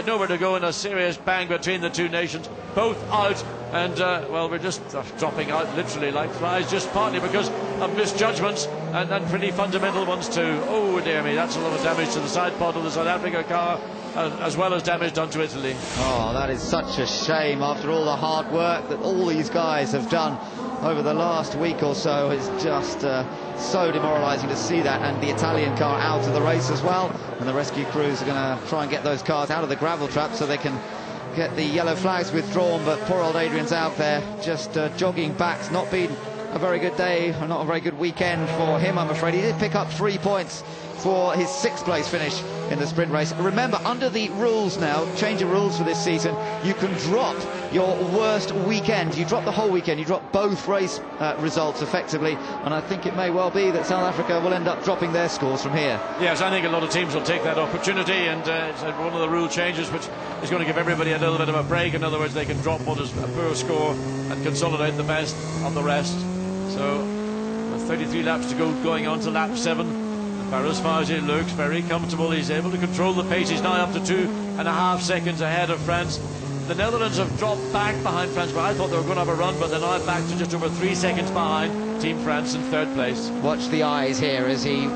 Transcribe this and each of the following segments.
Nowhere to go in a serious bang between the two nations, both out, and well, we're just dropping out literally like flies, just partly because of misjudgments and pretty fundamental ones too. Oh dear me, that's a lot of damage to the side pod of the South Africa car, as well as damage done to Italy. Oh, that is such a shame after all the hard work that all these guys have done over the last week or so. It's just so demoralising to see that, and the Italian car out of the race as well, and the rescue crews are going to try and get those cars out of the gravel trap so they can get the yellow flags withdrawn. But poor old Adrian's out there just jogging back. It's not been a very good day, or not a very good weekend for him, I'm afraid. He did pick up 3 points for his 6th place finish in the sprint race. Remember, under the rules now, change of rules for this season, you can drop your worst weekend. You drop the whole weekend, you drop both race results effectively, and I think it may well be that South Africa will end up dropping their scores from here. Yes, I think a lot of teams will take that opportunity, and it's one of the rule changes which is going to give everybody a little bit of a break. In other words, they can drop what is a poor score and consolidate the best of the rest. So with 33 laps to go, going on to lap 7, Paris Farge looks very comfortable. He's able to control the pace. He's now up to 2.5 seconds ahead of France. The Netherlands have dropped back behind France, but I thought they were going to have a run, but they're now back to just over 3 seconds behind Team France in 3rd place. Watch the eyes here as he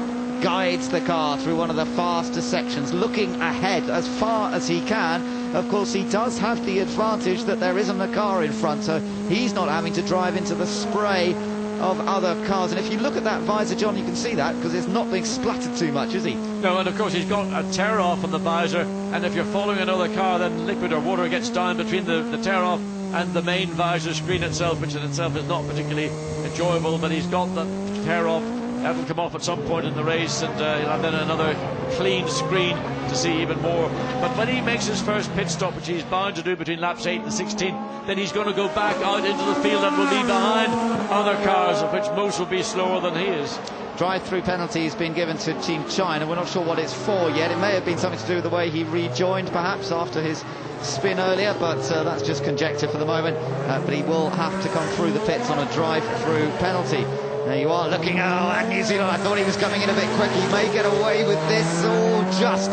guides the car through one of the faster sections, looking ahead as far as he can. Of course, he does have the advantage that there isn't a car in front, so he's not having to drive into the spray of other cars. And if you look at that visor, John, you can see that because it's not being splattered too much, is he? No, and of course he's got a tear off on the visor, and if you're following another car, then liquid or water gets down between the tear off and the main visor screen itself, which in itself is not particularly enjoyable. But he's got the tear off. That'll come off at some point in the race, and he'll have then another clean screen to see even more. But when he makes his first pit stop, which he's bound to do between laps 8 and 16, then he's going to go back out into the field and will be behind other cars, of which most will be slower than he is. Drive-through penalty has been given to Team China. We're not sure what it's for yet. It may have been something to do with the way he rejoined, perhaps, after his spin earlier, but that's just conjecture for the moment. But he will have to come through the pits on a drive-through penalty. There you are, looking at New Zealand. I thought he was coming in a bit quick. He may get away with this. Oh, just.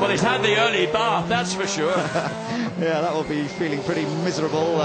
Well, he's had the early bath, that's for sure. Yeah, that will be feeling pretty miserable,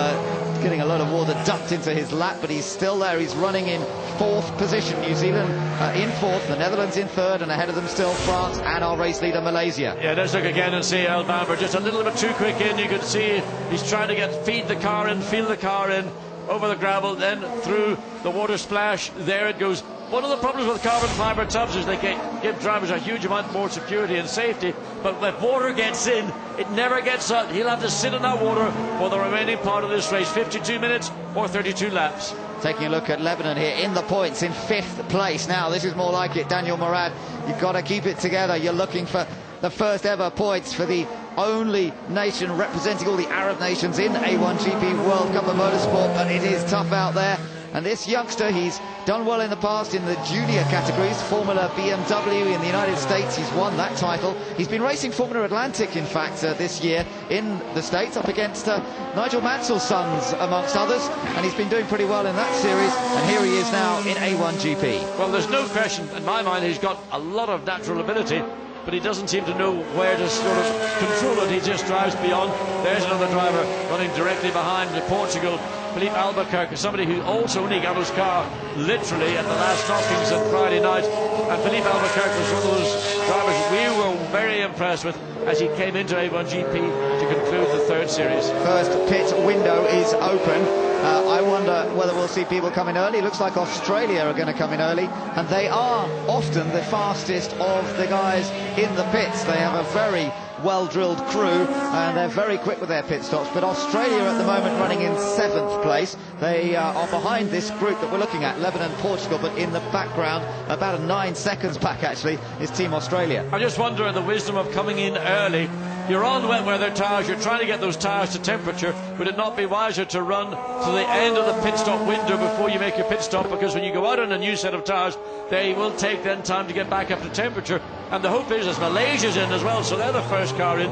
getting a lot of water dumped into his lap, but he's still there. He's running in 4th position. New Zealand in 4th, the Netherlands in 3rd, and ahead of them still France and our race leader Malaysia. Yeah, let's look again and see El Bamber just a little bit too quick in. You can see he's trying to feed the car in, feel the car in, over the gravel, then through the water splash. There it goes. One of the problems with carbon fibre tubs is they give drivers a huge amount more security and safety, but if water gets in, it never gets out. He'll have to sit in that water for the remaining part of this race, 52 minutes or 32 laps. Taking a look at Lebanon here in the points in 5th place. Now this is more like it. Daniel Morad, you've got to keep it together. You're looking for the first ever points for the only nation representing all the Arab nations in A1GP World Cup of Motorsport, but it is tough out there. And this youngster, he's done well in the past in the junior categories, Formula BMW in the United States. He's won that title. He's been racing Formula Atlantic, in fact, this year in the States, up against Nigel Mansell's sons, amongst others. And he's been doing pretty well in that series. And here he is now in A1GP. Well, there's no question, in my mind, he's got a lot of natural ability, but he doesn't seem to know where to sort of control it. He just drives beyond. There's another driver running directly behind Portugal, Philippe Albuquerque, somebody who also only got his car literally at the last knockings on Friday night. And Philippe Albuquerque was one of those drivers we were very impressed with as he came into A1GP to conclude the 3rd series. First pit window is open. I wonder whether we'll see people come in early. Looks like Australia are going to come in early, and they are often the fastest of the guys in the pits. They have a very well-drilled crew, and they're very quick with their pit stops. But Australia at the moment running in 7th place. They are behind this group that we're looking at, Lebanon, Portugal, but in the background, about 9 seconds back actually, is Team Australia. I just wonder the wisdom of coming in early. You're on wet weather tyres, you're trying to get those tyres to temperature. Would it not be wiser to run to the end of the pit stop window before you make your pit stop? Because when you go out on a new set of tyres, they will take then time to get back up to temperature. And the hope is, as Malaysia's in as well, so they're the first car in,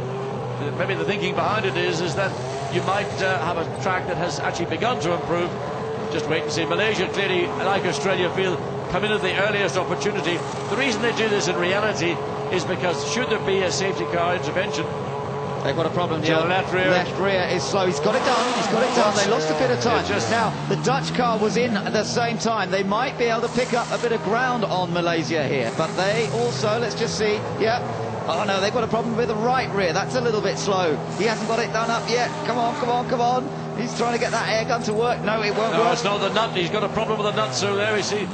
maybe the thinking behind it is that you might have a track that has actually begun to improve. Just wait and see. Malaysia clearly, like Australia, feel come in at the earliest opportunity. The reason they do this in reality is because should there be a safety car intervention, they've got a problem. The left rear is slow. He's got it done. He's got it done. They lost a bit of time. Now, the Dutch car was in at the same time. They might be able to pick up a bit of ground on Malaysia here. But they also, let's just see, yep. Oh no, they've got a problem with the right rear. That's a little bit slow. He hasn't got it done up yet. Come on, come on, come on. He's trying to get that air gun to work. No, it won't work. No, it's not the nut. He's got a problem with the nut. So there we see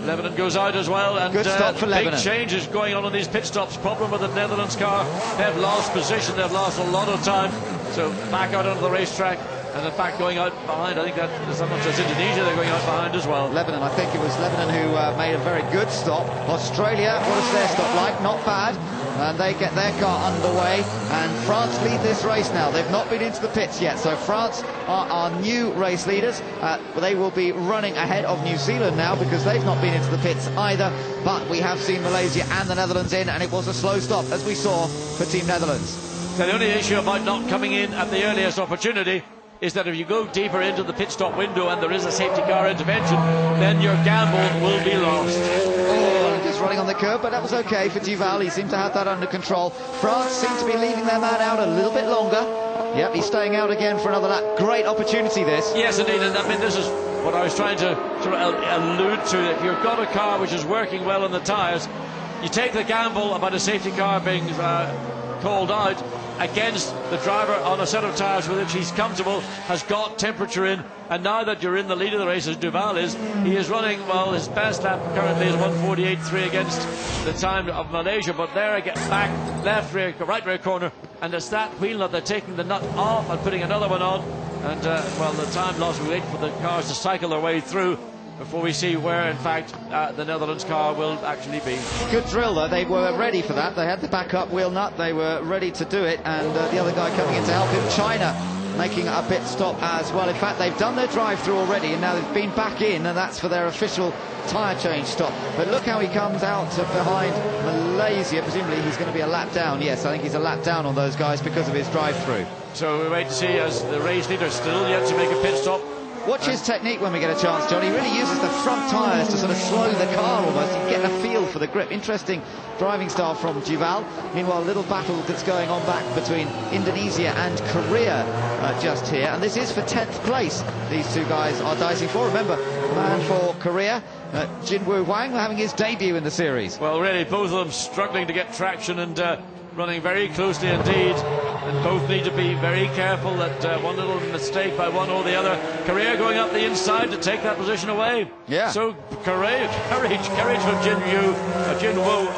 Lebanon goes out as well. And good stop for Lebanon. Big changes going on these pit stops. Problem with the Netherlands car. They've lost position. They've lost a lot of time. So back out onto the racetrack. And in fact, going out behind, I think that is not just Indonesia, they're going out behind as well. Lebanon, I think it was Lebanon who made a very good stop. Australia, what is their stop like? Not bad. And they get their car underway. And France lead this race now. They've not been into the pits yet. So France are our new race leaders. They will be running ahead of New Zealand now because they've not been into the pits either. But we have seen Malaysia and the Netherlands in, and it was a slow stop, as we saw for Team Netherlands. So the only issue about not coming in at the earliest opportunity is that if you go deeper into the pit stop window and there is a safety car intervention, then your gamble will be lost. Oh, just running on the curb, but that was okay for Duval. He seemed to have that under control. France seemed to be leaving their man out a little bit longer. Yep, he's staying out again for another lap. Great opportunity, this. Yes, indeed, and I mean, this is what I was trying to sort of allude to. If you've got a car which is working well on the tyres, you take the gamble about a safety car being called out against the driver on a set of tyres with which he's comfortable, has got temperature in, and now that you're in the lead of the race, as Duval is, he is running, well, his best lap currently is 1:48.3 against the time of Malaysia, but there again, back, left rear, right rear corner, and it's that wheel nut, they're taking the nut off and putting another one on, and well, the time loss, we wait for the cars to cycle their way through before we see where, in fact, the Netherlands car will actually be. Good drill, though. They were ready for that. They had the backup wheel nut. They were ready to do it. And the other guy coming in to help him, China, making a pit stop as well. In fact, they've done their drive-through already, and now they've been back in, and that's for their official tyre change stop. But look how he comes out behind Malaysia. Presumably he's going to be a lap down. Yes, I think he's a lap down on those guys because of his drive-through. So we wait to see as the race leader still yet to make a pit stop. Watch his technique when we get a chance, John. He really uses the front tyres to sort of slow the car almost. You get a feel for the grip. Interesting driving style from Duval. Meanwhile, a little battle that's going on back between Indonesia and Korea just here. And this is for 10th place. These two guys are dicing for. Remember, the man for Korea, Jinwoo Hwang, having his debut in the series. Well, really, both of them struggling to get traction and running very closely indeed, and both need to be very careful that one little mistake by one or the other. Korea going up the inside to take that position away. Yeah. So courage from Jinwoo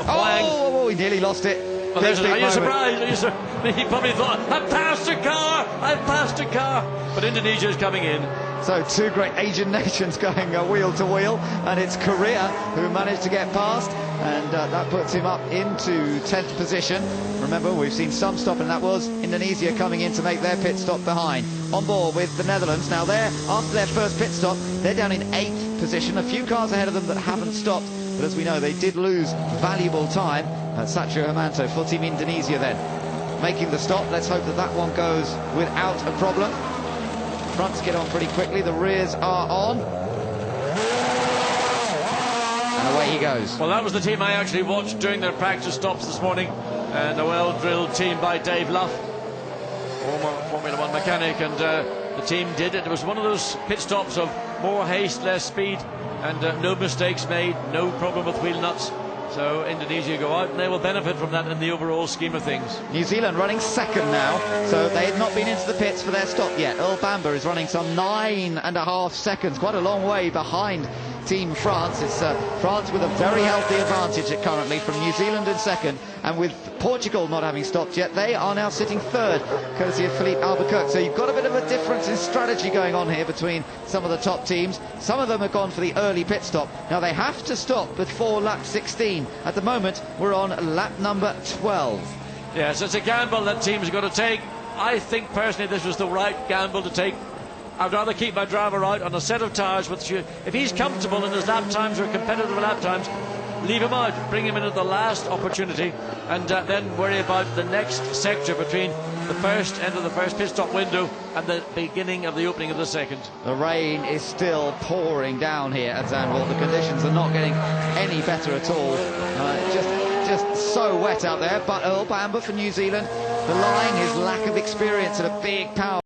Hwang. Oh, he nearly lost it. Well, are you surprised? He probably thought, I've passed a car. But Indonesia is coming in. So two great Asian nations going wheel to wheel, and it's Korea who managed to get past, and that puts him up into 10th position. Remember, we've seen some stop, and that was Indonesia coming in to make their pit stop behind. On board with the Netherlands. Now after their first pit stop, they're down in 8th position. A few cars ahead of them that haven't stopped, but as we know, they did lose valuable time. Satrio Hermanto for Team Indonesia then making the stop. Let's hope that one goes without a problem. Fronts get on pretty quickly, the rears are on, and away he goes. Well, that was the team I actually watched during their practice stops this morning, and a well-drilled team by Dave Luff, former Formula 1 mechanic, and the team did it. It was one of those pit stops of more haste, less speed, and no mistakes made, no problem with wheel nuts. So Indonesia go out, and they will benefit from that in the overall scheme of things. New Zealand running second now, so they had not been into the pits for their stop yet. Earl Bamber is running some 9.5 seconds, quite a long way behind Team France. It's France with a very healthy advantage currently from New Zealand in second, and with Portugal not having stopped yet, they are now sitting third, courtesy of Philippe Albuquerque. So you've got a bit of a difference in strategy going on here between some of the top teams. Some of them have gone for the early pit stop. Now they have to stop before lap 16. At the moment, we're on lap number 12. Yes, it's a gamble that teams are going to take. I think personally this was the right gamble to take. I'd rather keep my driver out on a set of tyres with you. If he's comfortable and his lap times are competitive lap times, leave him out, bring him in at the last opportunity, and then worry about the next sector between the first end of the first pit stop window and the beginning of the opening of the second. The rain is still pouring down here at Zandvoort. The conditions are not getting any better at all. Just so wet out there. But Earl Bamber for New Zealand, belying his lack of experience at a big power.